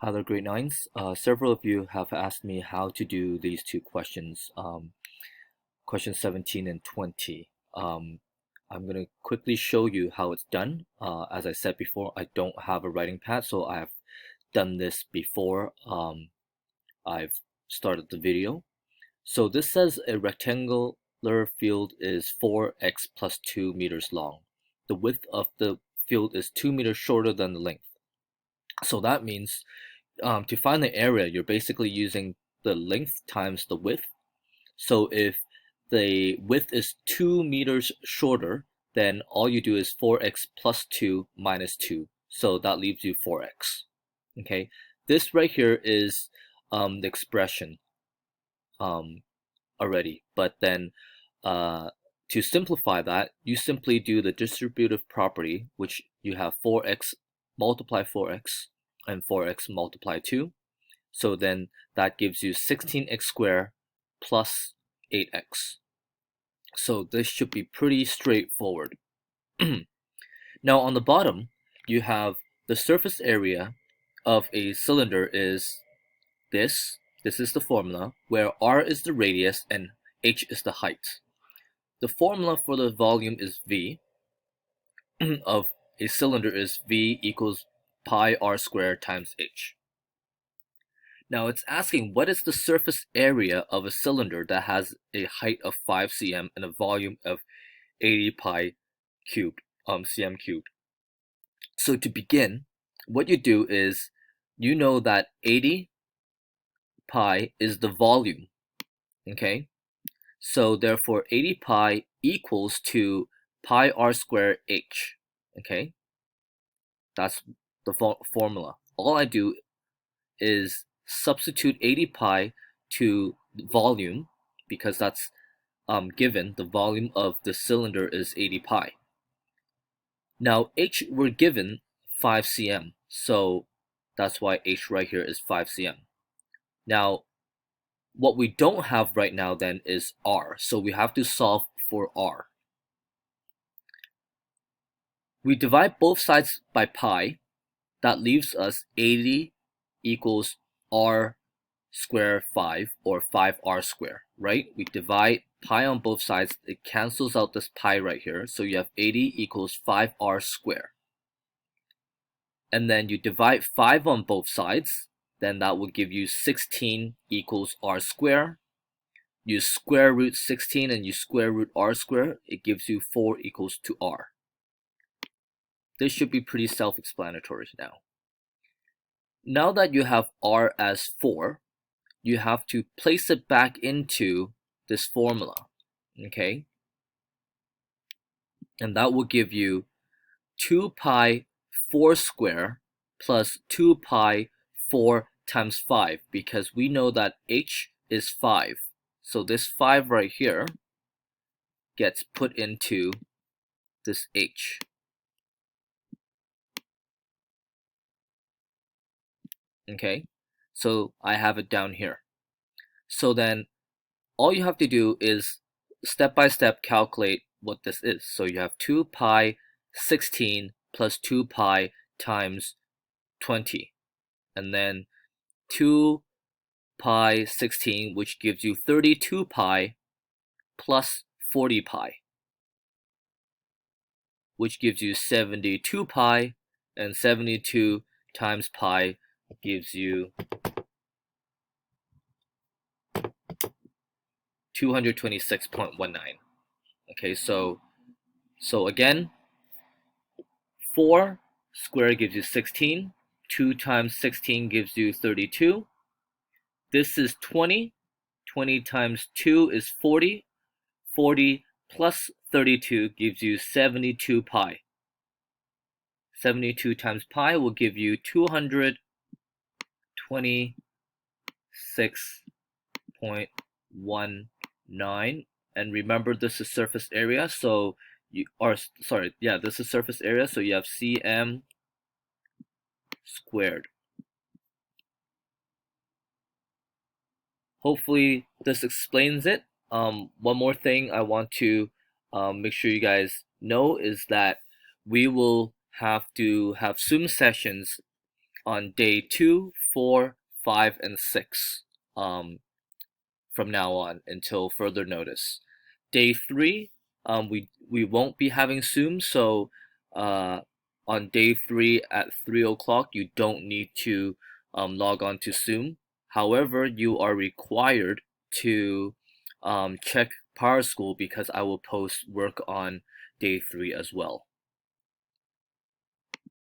Hi there, grade nines. Several of you have asked me how to do these two questions, questions 17 and 20. I'm going to quickly show you how it's done. As I said before, I don't have a writing pad, so I've done this before I've started the video. So this says a rectangular field is 4x plus 2 meters long. The width of the field is 2 meters shorter than the length. So that means to find the area, you're basically using the length times the width. So if the width is 2 meters shorter, then all you do is 4x plus 2 minus 2. So that leaves you 4x. Okay, this right here is the expression already. But then to simplify that, you simply do the distributive property, which you have 4x multiply 4x and 4x multiply 2. So then that gives you 16x squared plus 8x. So this should be pretty straightforward. Now on the bottom, you have the surface area of a cylinder is this. This is the formula, where r is the radius and h is the height. The formula for the volume is V of a cylinder is V equals pi r squared times h. Now it's asking what is the surface area of a cylinder that has a height of 5 cm and a volume of 80 pi cubed, cm cubed. So to begin, what you do is you know that 80 pi is the volume, okay? So therefore 80 pi equals to pi r squared h, okay? That's the formula. All I do is substitute 80 pi to volume, because that's given. The volume of the cylinder is 80 pi. Now h we're given 5 cm, so that's why h right here is 5 cm. Now what we don't have right now then is r, so we have to solve for r. We divide both sides by pi. That leaves us 80 equals r square 5, or 5r square, right? We divide pi on both sides, it cancels out this pi right here, so you have 80 equals 5r square. And then you divide 5 on both sides, then that will give you 16 equals r square. You square root 16 and you square root r square, it gives you 4 equals to r. This should be pretty self-explanatory now. Now that you have r as 4, you have to place it back into this formula, okay? And that will give you 2 pi 4 square plus 2 pi 4 times 5, because we know that h is 5. So this 5 right here gets put into this h. Okay, so I have it down here. So then all you have to do is step by step calculate what this is. So you have 2 pi 16 plus 2 pi times 20, and then 2 pi 16, which gives you 32 pi plus 40 pi, which gives you 72 pi, and 72 times pi gives you 226.19. Okay, so again, 4 squared gives you 16. 2 times 16 gives you 32. This is 20. 20 times 2 is 40. 40 plus 32 gives you 72 pi. 72 times pi will give you 226.19. And remember, this is surface area, so this is surface area, so you have cm squared. Hopefully this explains it. One more thing I want to make sure you guys know is that we will have to have Zoom sessions on day 2, 4, 5, and 6 from now on until further notice. Day 3, we won't be having Zoom, so on day 3 at 3 o'clock, you don't need to log on to Zoom. However, you are required to check PowerSchool because I will post work on day 3 as well.